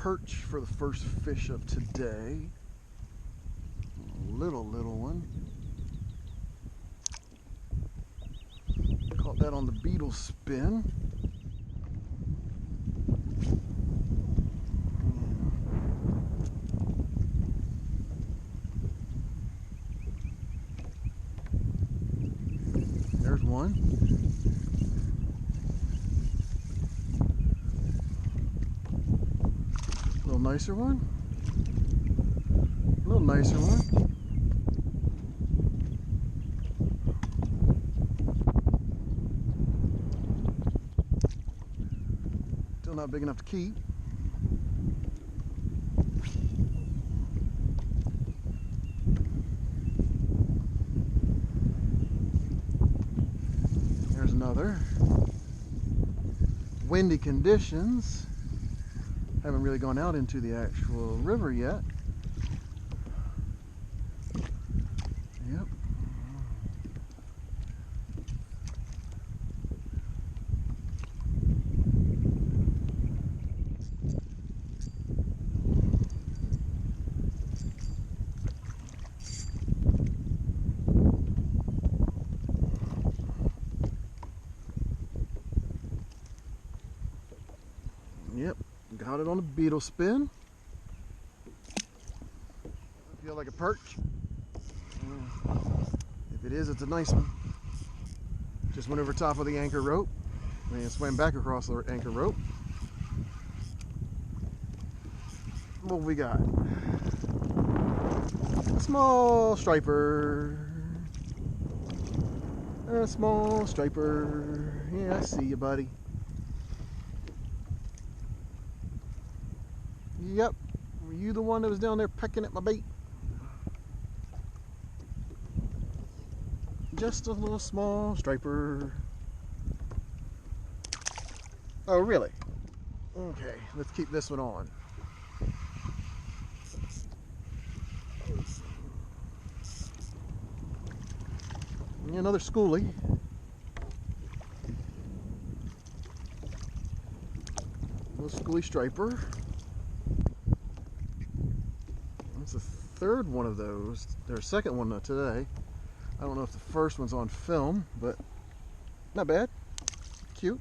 perch for the first fish of today. Little one. Caught that on the beetle spin. There's one. A little nicer one. A little nicer one. Still not big enough to keep. There's another. Windy conditions. Haven't really gone out into the actual river yet. Yep. Yep, got it on a beetle spin. Feel like a perch. If it is, it's a nice one. Just went over top of the anchor rope and swam back across the anchor rope. What we got? A small striper. A small striper. Yeah, I see you, buddy. Yep. Were you the one that was down there pecking at my bait? Just a little small striper. Oh, really? Okay, let's keep this one on. Another schoolie. Little schoolie striper. That's the third one of those. There's a second one today. I don't know if the first one's on film, but not bad. Cute.